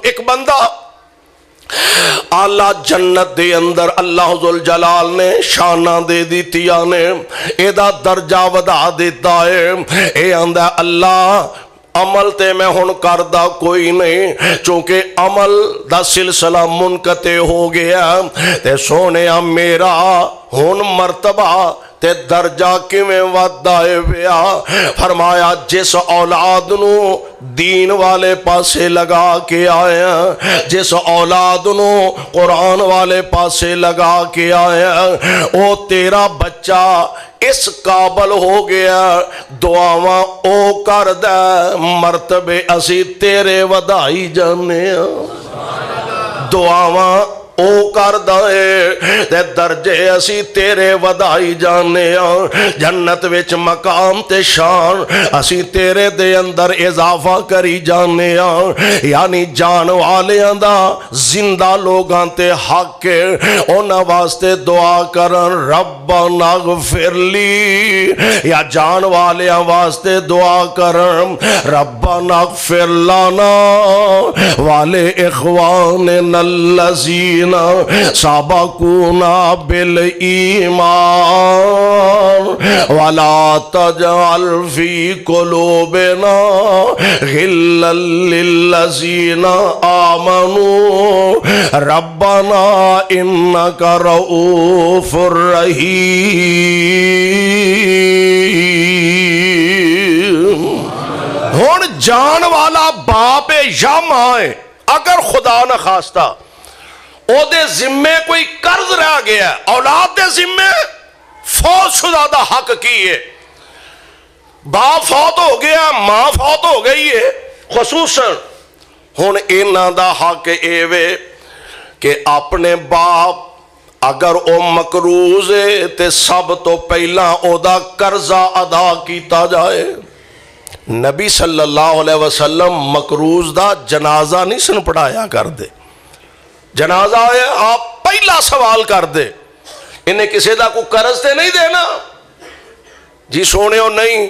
ایک بندہ آلہ جنت دے اندر اللہ ذوالجلال نے شانہ دے دیتیا نے ایدہ درجہ ودا دیتا ہے. اے آندہ اللہ عمل تے میں ہن کردہ کوئی نہیں چونکہ عمل دا سلسلہ منقطع ہو گیا تے سونیا میرا ہن مرتبہ تے درجہ کیویں ودائے پیا. فرمایا جس اولاد نو دین والے پاسے لگا کے آیا, جس اولاد نو قرآن والے پاسے لگا کے آیا, او تیرا بچہ اس قابل ہو گیا دعاواں او کر دے مرتبے اسی تیرے ودائی جانے دعاواں او کر دے تے درجے اسی تیرے ودائی جانے جنت وچ مقام تے شان اسی تیرے دے اندر اضافہ کری جانے یعنی جان والیاں دا زندہ لوگاں تے حق انہاں واسطے دعا کرن ربنا اغفر لی, یا جان والیاں واسطے دعا کرن ربنا اغفر لنا والے اخواننا الذین سبقونا بالایمان ولا تجعل فی قلوبنا غلا للذین آمنوا ربنا انک رؤوف رحیم. ہن جان والا باپ یا ماں اگر خدا نہ خواستہ او دے ذمے کوئی قرض رہ گیا, اولاد دے ذمے فوت شدہ دا حق کی ہے, باپ فوت ہو گیا ماں فوت ہو گئی ہے خصوصاً ہن انہاں دا حق ایوے کہ اپنے باپ اگر او مقروض ہے تے سب تو پہلا او دا قرضہ ادا کیتا جائے. نبی صلی اللہ علیہ وسلم مقروض دا جنازہ نہیں سن پڑھایا کر دے, جنازہ ہے آپ پہلا سوال کر دے انہیں کسی دا کو قرض تے نہیں دینا جی سونے ہو نہیں.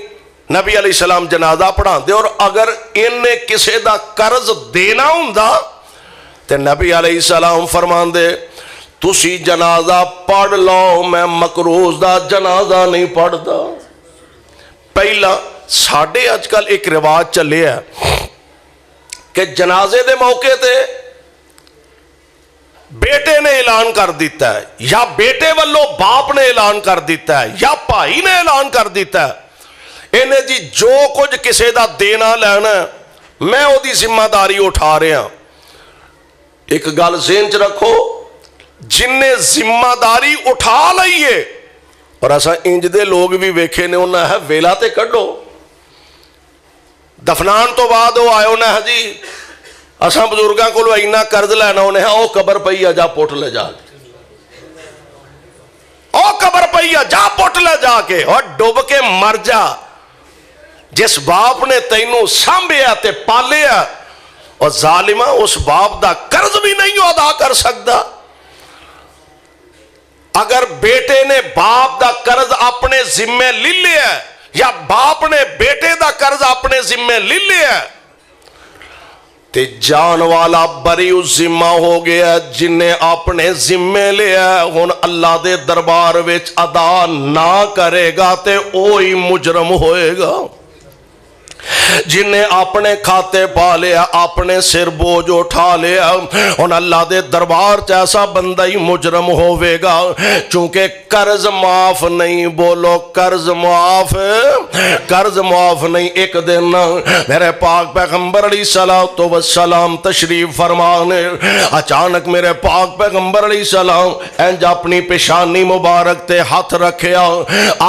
نبی علیہ السلام جنازہ پڑھا دے اور اگر انہیں کسی دا قرض دینا ہوں دا تے نبی علیہ السلام فرمان دے تسی جنازہ پڑھ لو میں مقروض دا جنازہ نہیں پڑھتا. پہلا ساڑھے آج کل ایک رواج چلے ہے کہ جنازے دے موقع تے بیٹے نے اعلان کر دیتا ہے یا بیٹے والوں باپ نے اعلان کر دیتا ہے یا بھائی نے اعلان کر دیتا ہے انہیں جی جو کچھ کسی دا دینا لینا میں او دی ذمہ داری اٹھا رہا. ایک گل ذہن چ رکھو جن نے ذمہ داری اٹھا لئیے اور ایسا انج دے لوگ بھی ویکھے نے انہاں ہے ویلا تے کڈو دفنان تو بعد وہ آئے انہیں ہے جی اساں بزرگاں کو اینا قرض لینا انہیں ہے او قبر پئی جا پوٹ لے جا کے او قبر پئی جا پوٹ لے جا کے اور ڈوب کے مر جا. جس باپ نے تینوں سانبھیا تے پالیا اور ظالمہ اس باپ دا قرض بھی نہیں ادا کر سکتا. اگر بیٹے نے باپ دا قرض اپنے ذمے لے لیا یا باپ نے بیٹے دا قرض اپنے ذمے لے لیا تے جان والا بری اس ذمہ ہو گیا جن نے اپنے ذمے لیا ہن اللہ دے دربار وچ ادا نہ کرے گا تے اوہی مجرم ہوئے گا. جن نے اپنے کھاتے پا لیا اپنے سر بوجھ اٹھا لیا ان اللہ دے دربار ایسا بندہ ہی مجرم ہوئے گا چونکہ قرض معاف نہیں. بولو قرض معاف, قرض معاف نہیں. ایک دن میرے پاک پیغمبر علیہ الصلوۃ والسلام تشریف فرمانے اچانک میرے پاک پیغمبر علیہ السلام انج اپنی پیشانی مبارک تے ہاتھ رکھیا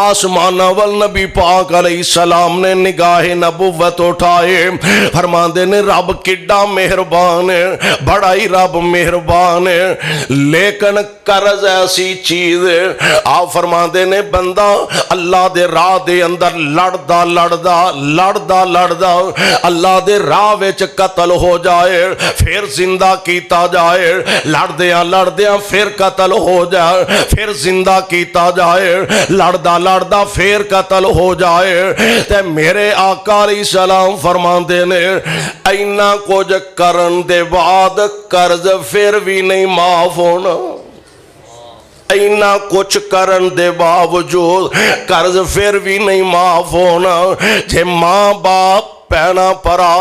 آسمان وال نبی پاک علیہ السلام نے نگاہ نبوت اٹھائے فرماندے نے رب کڈا مہربان ہے بڑا ہی رب مہربان ہے لیکن قرض ایسی چیز ہے آپ فرماندے نے بندہ اللہ دے راہ دے اندر لڑدا اللہ دے راہ وچ قتل ہو جائے پھر زندہ کیتا جائے لڑدیاں پھر قتل ہو جائے پھر زندہ کیتا جائے لڑدا پھر قتل ہو جائے تے میرے آقا علیہ السلام فرماندے نے اینا کچھ کرن دے بعد قرض پھر بھی نہیں معاف ہونا، اینا کچھ کرن دے باوجود قرض پھر بھی نہیں معاف ہونا۔ جے ماں باپ پینا پرا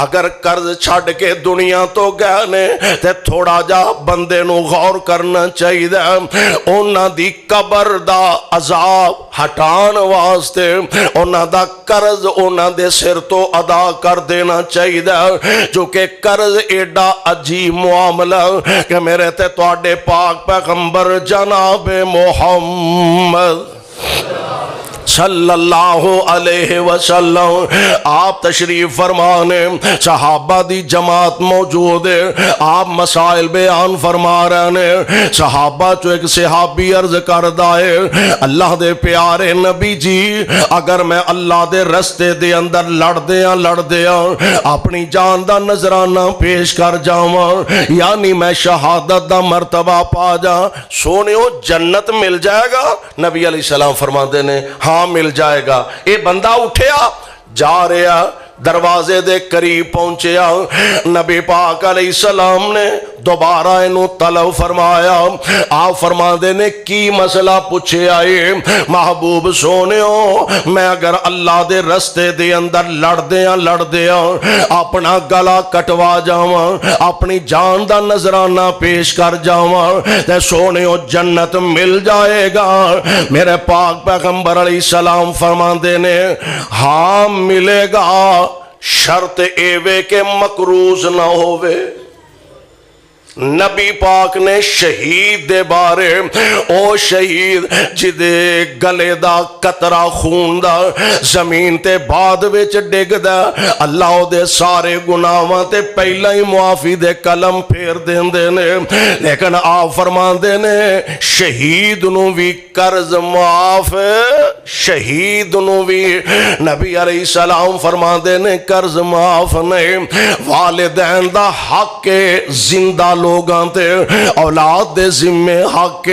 اگر قرض چھڑ کے دنیا تو گئے نے تے تھوڑا جا بندے نو غور کرنا چاہیے، اونا دی قبر دا عذاب ہٹان واسطے اونا دا قرض اونا دے سر تو ادا کر دینا چاہیے، جو کہ قرض ایڈا عجیب معاملہ کہ میرے تے تواڈے پاک پیغمبر جناب محمد صلی اللہ علیہ وسلم آپ تشریف فرمانے، صحابہ دی جماعت موجود ہے، آپ مسائل بیان فرما رہے ہیں۔ صحابہ جو ایک صحابی عرض کردہ ہے اللہ دے پیارے نبی جی اگر میں اللہ دے رستے دے اندر لڑ دیاں اپنی جان دا نذرانہ پیش کر جاواں یعنی میں شہادت دا مرتبہ پا جا، سونیو جنت مل جائے گا؟ نبی علیہ السلام فرماندے نے ہاں مل جائے گا۔ اے بندہ اٹھیا جا رہا دروازے دے قریب پہنچیا، نبی پاک علیہ السلام نے دوبارہ انہوں طلب فرمایا، آپ فرماندے نے کی مسئلہ پوچھے آئے؟ محبوب سونیو میں اگر اللہ دے رستے دے اندر لڑ دیاں اپنا گلا کٹوا جاواں اپنی جان دا نذرانہ پیش کر جاواں تے سونیو جنت مل جائے گا؟ میرے پاک پیغمبر علیہ السلام فرماندے نے ہاں ملے گا، شرط ایوے کہ مقروض نہ ہوئے۔ نبی پاک نے شہید دے بارے او شہید جدے گلے دا قطرہ خون دا زمین تے بعد وچ ڈگ دا اللہ دے سارے گناہاں تے پہلا ہی معافی دے کلم پھیر دیندے نے، لیکن آپ فرماندے نے شہید نو بھی قرض معاف، شہید نو بھی نبی علیہ السلام فرماندے نے قرض معاف نہیں۔ والدین دا حق زندہ لوگاں تے اولاد دے ذمے حق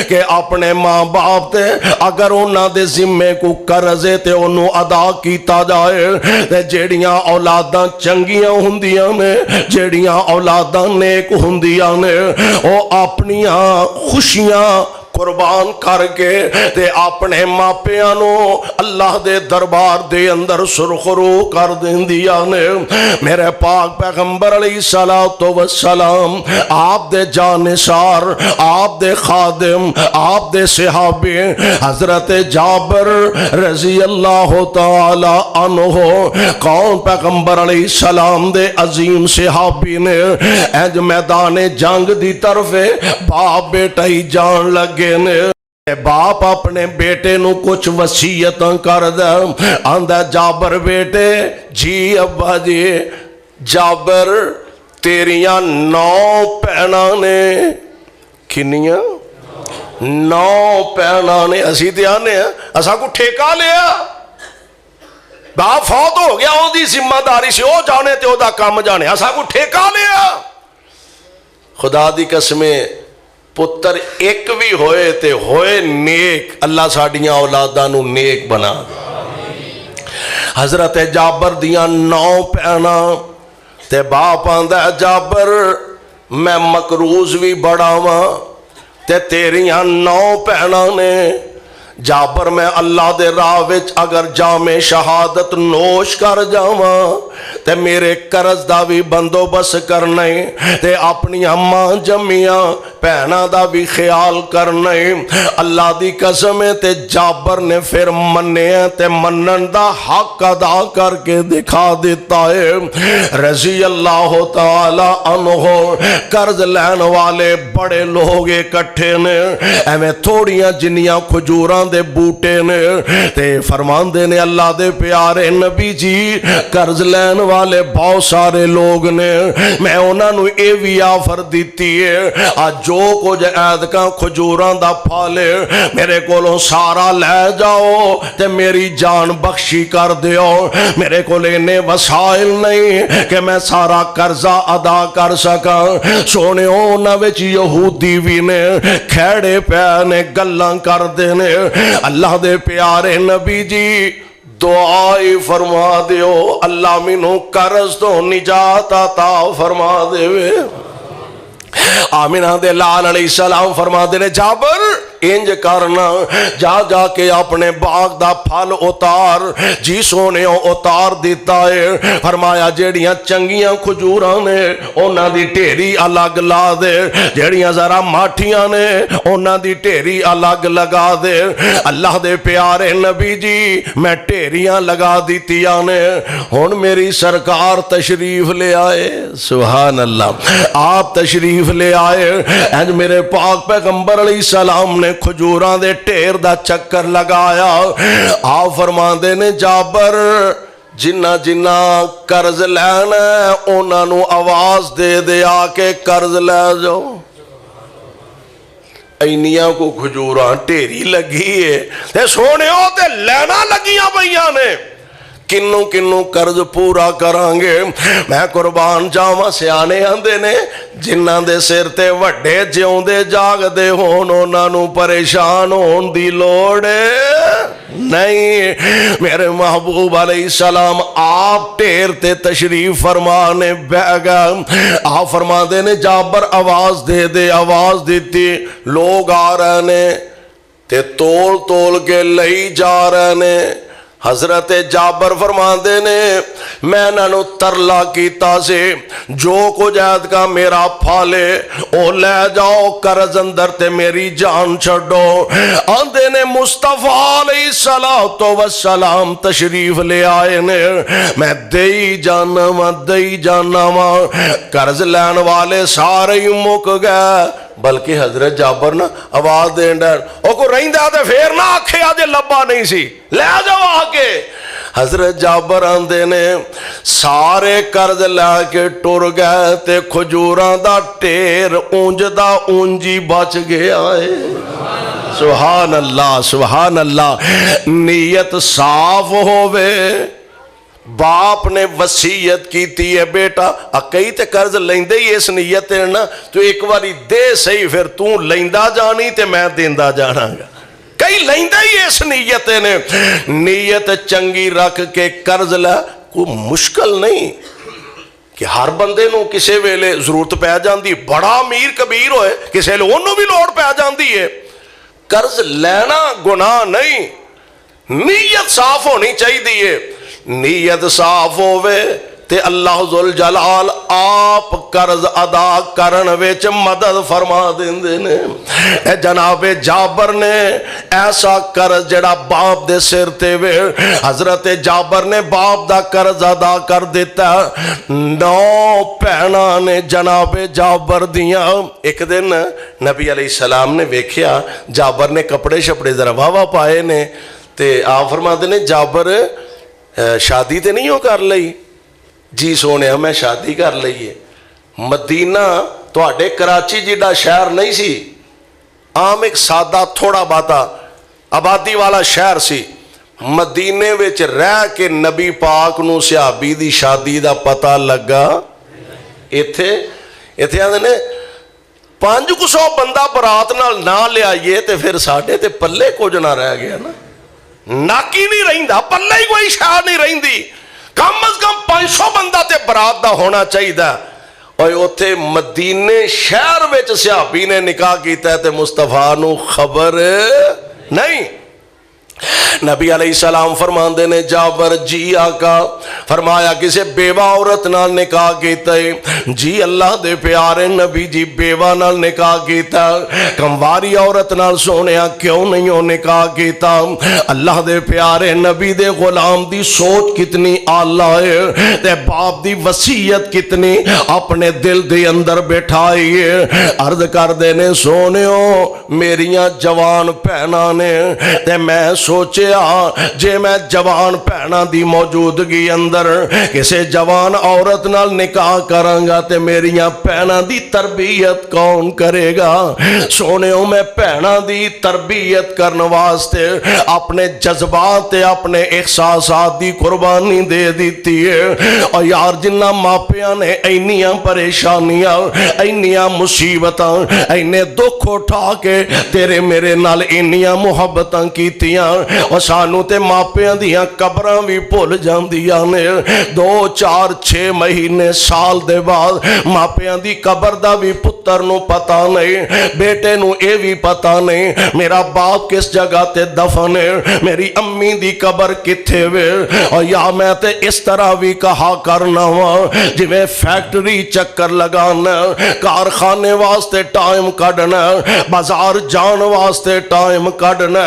کہ اپنے ماں باپ تے اگر انہاں دے ذمے کو قرضے تے انہوں ادا کیتا جائے تے جیڑیاں اولاداں چنگیاں ہوندیاں نے جیڑیاں اولاداں نیک ہوندیاں نے او اپنیاں خوشیاں قربان کر کے تے اپنے ماپیاں نو اللہ دے دربار دے اندر سرخرو کر دیندیاں نے۔ میرے پاک پیغمبر علیہ السلام آپ دے جانثار آپ دے خادم آپ دے صحابی حضرت جابر رضی اللہ تعالی عنہ کون پیغمبر علیہ السلام دے عظیم صحابی نے اینج میدان جنگ دی طرف باپ بیٹا ہی جان لگے نے، باپ اپنے بیٹے نو کچھ وصیتاں کر دے آندہ جابر بیٹے جی ابا جی جابر تیریاں 9 پہنا نے، کنیاں 9 پہنا نے، اسی تے آنے ہیں اسا کو ٹھیکہ لیا باپ فوت ہو گیا او دی ذمہ داری سے او جانے تے او دا کام جانے اسا کو ٹھیکہ لیا۔ خدا دی قسمیں پتر ایک بھی ہوئے تے ہوئے نیک، اللہ ساڑیاں اولاداں نو نیک بنا دے۔ حضرت جابر دیاں 9 پہنا تے باپ آندہ جابر میں مقروض بھی بڑھاواں تے تیریاں 9 پہنا نے، جابر میں اللہ دے راہ وچ اگر جام شہادت نوش کر جاواں تے میرے قرض دا بھی بندوبست کرنے تے اپنی اماں جمیاں پہنا دا بھی خیال کرنے۔ اللہ دی قسم تے جابر نے پھر مننے تے منن دا حق ادا کر کے دکھا دیتا ہے۔ رضی اللہ تعالی عنہ قرض لین والے بڑے لوگ اکٹھے نے، ایویں تھوڑیاں جنیاں کھجوراں دے بوٹے نے تے فرماندے نے اللہ دے پیارے نبی جی قرض لین والے بہت سارے لوگ نے، میں انہاں نو اے وی آفر دیتی ہے آج جو کچھ ایدکاں کھجوراں دا پھالے میرے کولوں سارا لے جاؤ تے میری جان بخشی کر دیو، میرے کولے نے وسائل نہیں کہ میں سارا قرضہ ادا کر سکا۔ سونے انہاں وچ یہودی بھی نے کھیڑے پے نے گلاں کر دینے۔ اللہ دے پیارے نبی جی دعائی فرما دیو اللہ مینوں قرض تو نجات عطا فرما دے۔ آمینہ دے لال علیہ السلام فرما دے جابر انج کرنا جا جا کے اپنے باغ دا پھل اتار، جی سونے اتار دیتا ہے۔ فرمایا جیڑیاں چنگیاں کھجوراں نے اونا دی ٹھیری الگ لا دے، جیڑیاں ذرا ماٹھیاں نے اونا دی ٹھیری الگ لگا دے۔ اللہ دے پیارے نبی جی میں ٹھیریاں لگا دیتیاں نے، ہن میری سرکار تشریف لے آئے، سبحان اللہ، آپ تشریف لے آئے۔ اینج میرے پاک پیغمبر علیہ السلام نے کھجوراں دے ٹھیر دا چکر لگایا۔ آپ فرماندے نے جابر جنہ جنہ قرض لینا ہے انہاں نو آواز دے دے آ کے قرض لے جاؤ۔ اینیاں کو کھجوراں ٹھیری لگی ہے تے سونے ہو تے لینا لگیاں بھئیاں نے، کنوں کنوں قرض پورا کرانگے۔ میں قربان جاواں سیانے آندے نے جنہ دے سر تے وڈے جیوں دے جاگ دے ہون انہاں نو پریشان ہون دی لوڑ نہیں۔ میرے محبوب علیہ السلام آپ ٹھیر تے تشریف فرمانے بہ گئے۔ آپ فرما دے نے جابر آواز دے دے، آواز دیتی، لوگ آ رہے نے تے تول تول کے لئی جا رہے نے۔ حضرت جابر فرماندے نے میں نانو ترلا کیتا سے جو کچھ عید کا میرا پھالے او لے جاؤ، قرض اندر تے میری جان چھڑو۔ آندے نے مصطفیٰ علیہ السلام تشریف لے آئے نے، میں دئی جانا ماں قرض لین والے سارے ہی مک گئے، بلکہ حضرت جابر نا آواز دین ڈر او کو رہن دے آتے پھر نہ آکھے آجے لبا نہیں سی لے جاؤ آکے۔ حضرت جابر آندے نے سارے قرض لے کے ٹر گئے تے کھجوراں دا ٹیر اونج دا اونجی بچ گیا ہے۔ سبحان اللہ سبحان اللہ۔ نیت صاف ہووے، باپ نے وصیت کیتی ہے بیٹا کئی تے قرض لیندے ہی اس نیت ہے نا تو ایک باری دے صحیح پھر تو لیندہ جانی تے میں دیندہ جانا گا، کئی لیندہ ہی اس نیت نے۔ نیت چنگی رکھ کے قرض لے، کوئی مشکل نہیں کہ ہر بندے نو کسے ویلے ضرورت پہ جاندی، بڑا امیر کبیر ہوئے کسے ویلے انہوں بھی لوڑ پہ جاندی ہے۔ قرض لینا گناہ نہیں، نیت صاف ہونی چاہی دیئے۔ نیت صاف ہوئے تے اللہ ذوالجلال آپ قرض ادا کرن وچ مدد فرما دیندے نے۔ اے جناب جابر نے ایسا قرض جڑا باپ دے سر تے وے، حضرت جابر نے باپ دا قرض ادا کر دیتا۔ 9 بھیناں نے جناب جابر دیاں۔ ایک دن نبی علیہ السلام نے ویکھیا جابر نے کپڑے شپڑے ذرا واہ پائے نے تے آپ فرماتے نے جابر شادی تے نہیں ہو کر لئی؟ جی سونے میں شادی کر لئیے۔ مدینہ تو آڈے کراچی جیڑا شہر نہیں سی، عام ایک سادہ تھوڑا باتا آبادی والا شہر سی۔ مدینے وچ رہ کے نبی پاک نو صحابی دی شادی دا پتہ لگا۔ ایتھے آندے نے 500 بندہ برات نال نہ لے آئیے تے پھر ساڑھے تے پلے کچھ نہ رہ گیا نا، ناکی نہیں رہندہ، پلے ہی کوئی شاہ نہیں رہندی، کم از کم 500 بندہ تے برات دا ہونا چاہیے دا۔ اور اوتھے مدینے شہر وچ صحابی نے نکاح کیتا ہے تے مصطفیٰ نو خبر نہیں۔ نبی علیہ السلام فرماندے نے جابر جی آقا، فرمایا کسے بیوہ عورت نال نکاح کیتا ہے؟ جی اللہ دے پیارے نبی جی بیوہ نال نکاح کیتا۔ کمواری عورت نال سونیا کیوں نہیں ہو نکاح کیتا؟ اللہ دے پیارے نبی دے غلام دی سوچ کتنی اعلیٰ ہے تے باپ دی وصیت کتنی اپنے دل دے اندر بیٹھائی ہے۔ عرض کر دینے سونیو میریاں جوان پہنا نے تے میں سوچیا جے میں جوان پہنا دی موجودگی اندر کسے جوان عورت نال نکاح کرانگا تے میریاں پہنا دی تربیت کون کرے گا؟ سونیوں میں پہنا دی تربیت کرنے واسطے اپنے جذبات تے اپنے احساسات دی قربانی دے دیتی ہے۔ اور یار جنہ ماپیاں نے اینیاں پریشانیاں اینیاں مصیبتاں اینے دکھ اٹھا کے تیرے میرے نال اینیاں محبتاں کیتیاں، اور سانو تے ماپیاں دیاں قبراں بھی بھول جاندیاں نے 2 4 6 مہینے سال دے بعد ماپیاں دی قبر دا بھی پتر نو پتہ نہیں بیٹے نو اے بھی پتہ نہیں میرا باپ کس جگہ تے دفن ہے میری امی دی قبر کتھے وے اور یا میں تے اس طرح بھی کہا کرنا ہوا جی میں فیکٹری چکر لگانا کارخانے واسطے ٹائم کڈنا بازار جان واسطے ٹائم کڈنا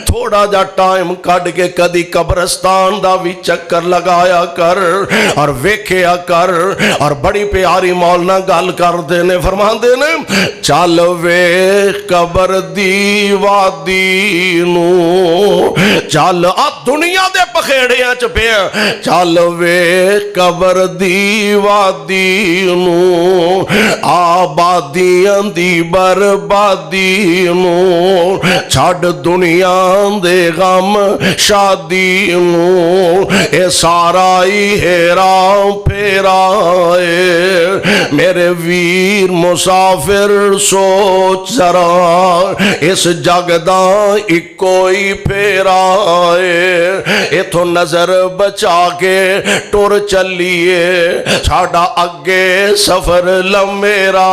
تھوڑا جا ٹائم کڈ کے کدی قبرستان دا بھی چکر لگایا کر اور ویکھیا کر اور بڑی پیاری مولانا گل کردے نے فرماندے نے چل ویکھ قبر دی وادی نو چل آ دنیا دے پخیڑیاں چ پیا چل ویکھ قبر دی وادی نو آبادیاں دی بربادی نو چھڑ دنیا دے غم شادی نو اے سارا ہی ہیرا پھیرا ہے میرے ویر مسافر سوچ ذرا اس جگ دا اکوئی پھیرا ہے ایتھوں نظر بچا کے ٹر چلیے ساڈا اگے سفر لمیرا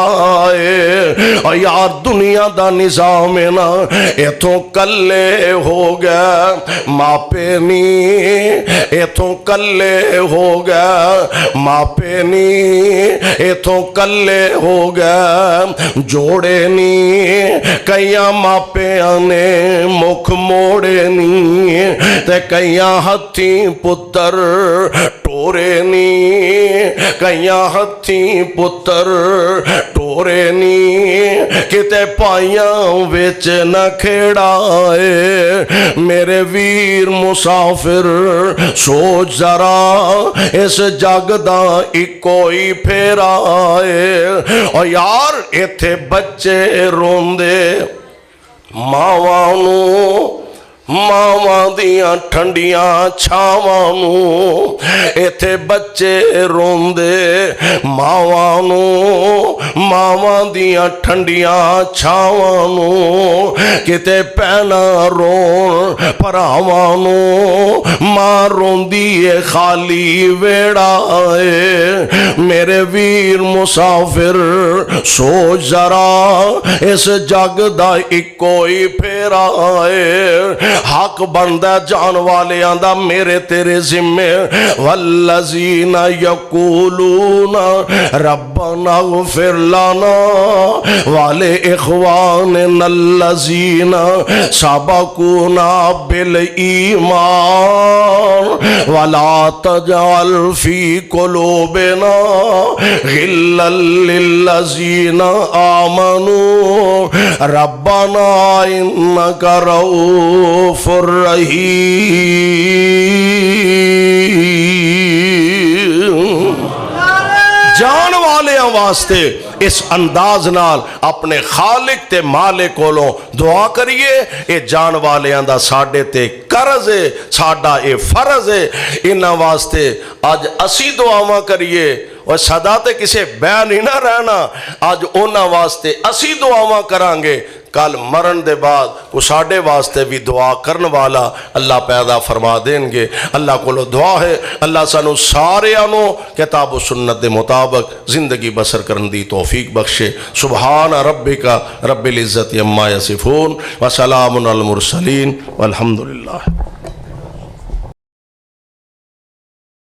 ہے اور یار دنیا دا نظام ہے نا ایتھوں کلے ہو گئے ماپے نہیں ایتھوں کلے ہو گئے ماپے نہیں ایتھوں کلے ہو گئے جوڑے نہیں کئیاں ماپیاں نے مکھ موڑے نہیں تے کئیاں ہتھی پتر ٹورے نہیں کئیاں ہتھی پتر ٹورے نہیں کتے پائیاں وچ نہ کھیڑائے میرے ویر مسافر سوچ ذرا اس جگ دا اکوئی پھیرا ہے اور یار ایتھے بچے روندے ماواں نو ماواں دیاں ٹھنڈیاں چھاواں نو ایتھے بچے روندے ماواں نو ماواں دیاں ٹھنڈیاں چھاواں نو کتے پینا رون پراواں نو ماں روندی اے خالی ویڑا اے میرے ویر مسافر سوچ ذرا اس جگ دا اکوئی پھیرا اے حق بندہ جان والے آندہ میرے تیرے ذمے والذین یقولون ربنا اغفر لنا والے اخواننا الذین سبقونا بالایمان ولا تجعل فی قلوبنا غلا للذین آمنوا ربنا انک رؤوف الرحیم جان والیاں واسطے اس انداز نال اپنے خالق تے مالک کولوں دعا کریے اے جان والیاں دا ساڈے تے قرض ہے ساڈا اے فرض ہے انہاں واسطے اج اسی دعاواں کریے اور صدا تے کسے بے نہیں نہ رہنا اج انہاں واسطے اسی دعاواں کرانگے کل مرن دے بعد وہ ساڑھے واسطے بھی دعا کرن والا اللہ پیدا فرما دیں گے اللہ کو لو دعا ہے اللہ سانو سارے آنو کتاب و سنت دے مطابق زندگی بسر کرن دی توفیق بخشے سبحان ربک رب العزت عما یصفون وسلام علی المرسلین والحمدللہ